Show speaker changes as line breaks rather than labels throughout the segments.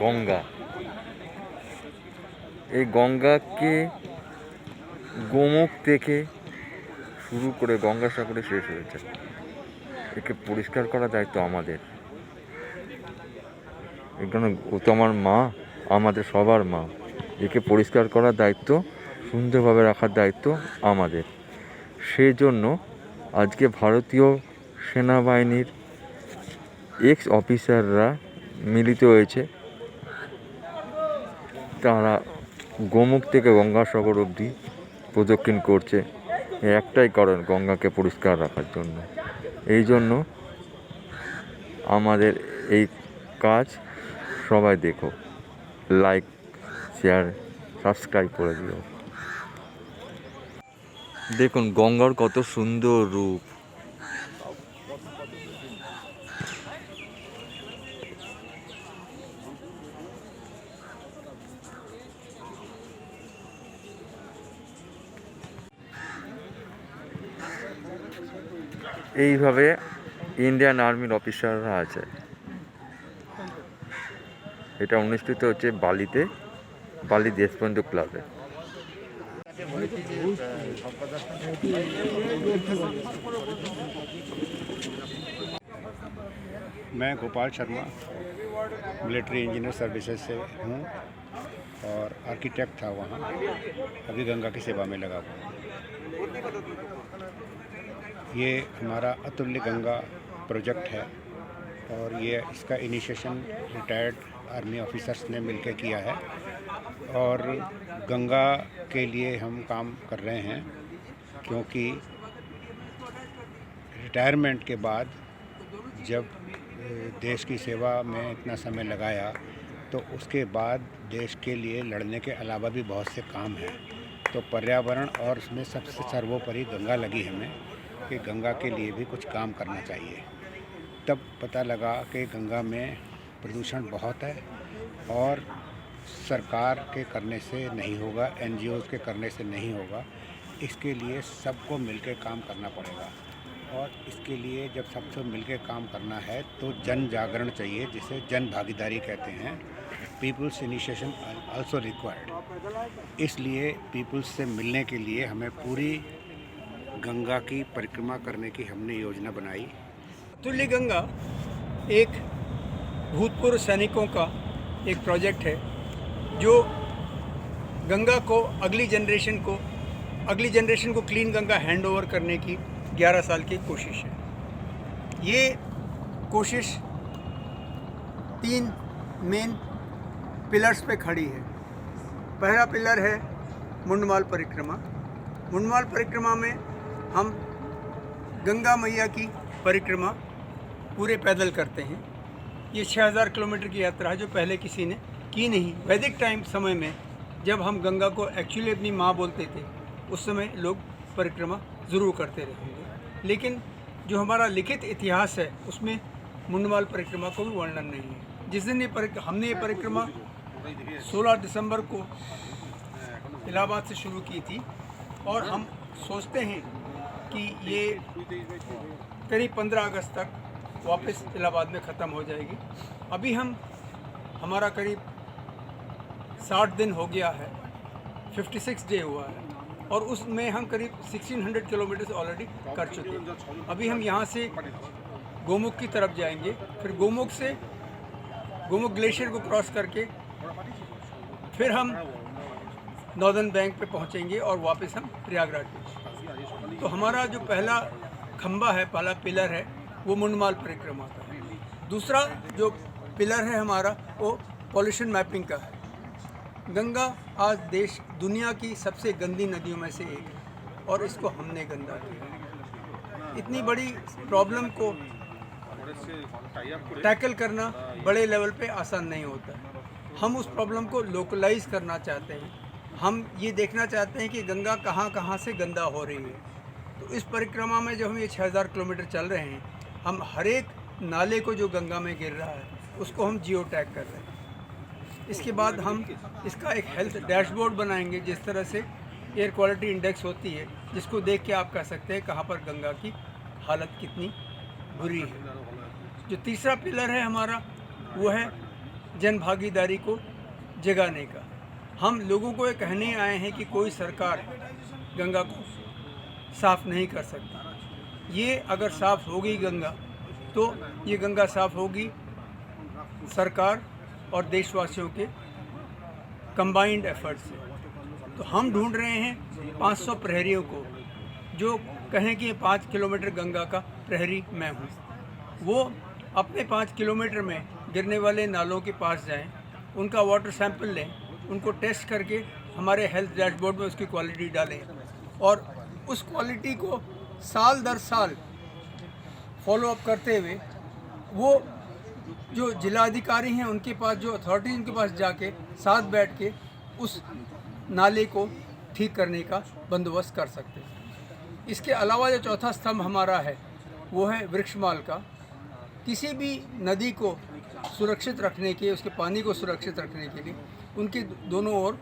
গঙ্গা। এই গঙ্গাকে গোমুখ থেকে শুরু করে গঙ্গাসাগরে শেষ হয়েছে। একে পরিষ্কার করার দায়িত্ব আমাদের। এখানে ও তো আমার মা, আমাদের সবার মা। একে পরিষ্কার করার দায়িত্ব, সুন্দরভাবে রাখার দায়িত্ব আমাদের। সেই জন্য আজকে ভারতীয় সেনাবাহিনীর এক্স অফিসাররা মিলিত হয়েছে। তারা গোমুখ থেকে গঙ্গাসাগর অবধি প্রদক্ষিণ করছে। একটাই কারণ, গঙ্গাকে পরিষ্কার রাখার জন্য। এই জন্য আমাদের এই কাজ সবাই দেখো, লাইক, শেয়ার, সাবস্ক্রাইব করে দিও। দেখুন গঙ্গার কত সুন্দর রূপ। এইভাবে ইন্ডিয়ান আর্মির অফিসাররা আছে। এটা অনুষ্ঠিত হচ্ছে বালিতে, বালি দেশবন্ধু ক্লাবে।
मैं Gopal Sharma military engineer services से हूँ और आर्किटेक्ट था वहाँ। अभी गंगा की सेवा में लगा हुआ। ये हमारा अतुल्य गंगा प्रोजेक्ट है और ये इसका इनिशिएशन रिटायर्ड आर्मी ऑफिसर्स ने मिलकर किया है और गंगा के लिए हम काम कर रहे हैं, क्योंकि रिटायरमेंट के बाद जब देश की सेवा में इतना समय लगाया तो उसके बाद देश के लिए लड़ने के अलावा भी बहुत से काम हैं। तो पर्यावरण और उसमें सबसे सर्वोपरि गंगा लगी हमें कि गंगा के लिए भी कुछ काम करना चाहिए। तब पता लगा कि गंगा में प्रदूषण बहुत है और सरकार के करने से नहीं होगा, NGOs के करने से नहीं होगा। इसके लिए सबको मिलकर काम करना पड़ेगा और इसके लिए जब सबसे मिलकर काम करना है तो जन जागरण चाहिए, जिसे जन भागीदारी कहते हैं। Peoples initiation also required. इसलिए पीपल्स से मिलने के लिए हमें पूरी गंगा की परिक्रमा करने की हमने योजना बनाई।
अतुल्य गंगा एक भूतपूर्व सैनिकों का एक प्रोजेक्ट है जो गंगा को अगली जनरेशन को क्लीन गंगा हैंड ओवर करने की 11 साल की कोशिश है। ये कोशिश 3 मेन पिलर्स पे खड़ी है। पहला पिलर है मुंडमाल परिक्रमा। मुंडमाल परिक्रमा में हम गंगा मैया की परिक्रमा पूरे पैदल करते हैं। ये 6000 किलोमीटर की यात्रा है जो पहले किसी ने की नहीं। वैदिक टाइम समय में जब हम गंगा को एक्चुअली अपनी माँ बोलते थे, उस समय लोग परिक्रमा ज़रूर करते रहे होंगे, लेकिन जो हमारा लिखित इतिहास है उसमें मुंडमाल परिक्रमा को भी वर्णन नहीं है। जिस दिन हमने ये परिक्रमा 16 दिसंबर को इलाहाबाद से शुरू की थी और हम सोचते हैं कि ये करीब 15 अगस्त तक वापस इलाहाबाद में ख़त्म हो जाएगी। अभी हमारा करीब 60 दिन हो गया है, 56 डे हुआ है और उसमें हम करीब 1600 किलोमीटर ऑलरेडी कर चुके हैं। अभी हम यहाँ से गोमुख की तरफ जाएंगे, फिर गोमुख से गोमुख ग्लेशियर को क्रॉस करके फिर हम नॉर्दर्न बैंक पे पहुँचेंगे और वापस हम प्रयागराज पहुँचेंगे। तो हमारा जो पहला खंबा है, पहला पिलर है, वो मुंडमाल परिक्रमा का है। दूसरा जो पिलर है हमारा वो पॉल्यूशन मैपिंग का है। गंगा आज दुनिया की सबसे गंदी नदियों में से एक है और इसको हमने गंदा किया। इतनी बड़ी प्रॉब्लम को टैकल करना बड़े लेवल पे आसान नहीं होता है। हम उस प्रॉब्लम को लोकलाइज करना चाहते हैं। हम ये देखना चाहते हैं कि गंगा कहाँ कहाँ से गंदा हो रही है। तो इस परिक्रमा में जब हम ये 6000 किलोमीटर चल रहे हैं, हम हर एक नाले को जो गंगा में गिर रहा है उसको हम जियो टैग कर रहे हैं। इसके बाद हम इसका एक हेल्थ डैशबोर्ड बनाएंगे, जिस तरह से एयर क्वालिटी इंडेक्स होती है, जिसको देख के आप कह सकते हैं कहाँ पर गंगा की हालत कितनी बुरी है। जो तीसरा पिलर है हमारा वो है जन भागीदारी को जगाने का। हम लोगों को ये कहने आए हैं कि कोई सरकार गंगा को साफ़ नहीं कर सकती। ये अगर साफ़ होगी गंगा तो ये गंगा साफ़ होगी सरकार और देशवासियों के कंबाइंड एफर्ट से। तो हम ढूंढ रहे हैं 500 प्रहरियों को जो कहें कि 5 किलोमीटर गंगा का प्रहरी मैं हूँ। वो अपने 5 किलोमीटर में गिरने वाले नालों के पास जाएं, उनका वाटर सैंपल लें, उनको टेस्ट करके हमारे हेल्थ डैशबोर्ड में उसकी क्वालिटी डालें और उस क्वालिटी को साल दर साल फॉलो अप करते हुए वो जो जिलाधिकारी हैं उनके पास, जो अथॉरिटी उनके पास जाके साथ बैठ के उस नाले को ठीक करने का बंदोबस्त कर सकते हैं। इसके अलावा जो चौथा स्तंभ हमारा है वो है वृक्षमाल का। किसी भी नदी को सुरक्षित रखने के, उसके पानी को सुरक्षित रखने के लिए उनके दोनों ओर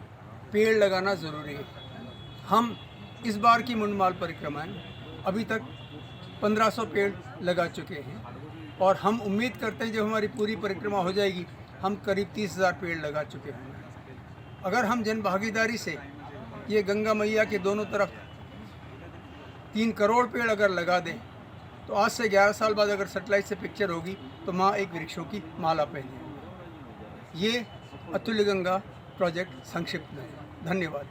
पेड़ लगाना ज़रूरी है। हम इस बार की मुंडमाल परिक्रमाएं अभी तक 1500 पेड़ लगा चुके हैं और हम उम्मीद करते हैं जब हमारी पूरी परिक्रमा हो जाएगी हम करीब 30,000 पेड़ लगा चुके हैं। अगर हम जन भागीदारी से ये गंगा मैया के दोनों तरफ 3 करोड़ पेड़ अगर लगा दें तो आज से 11 साल बाद अगर सेटेलाइट से पिक्चर होगी तो माँ एक वृक्षों की माला पहनेगी। ये अतुल्य गंगा प्रोजेक्ट संक्षिप्त में है। धन्यवाद।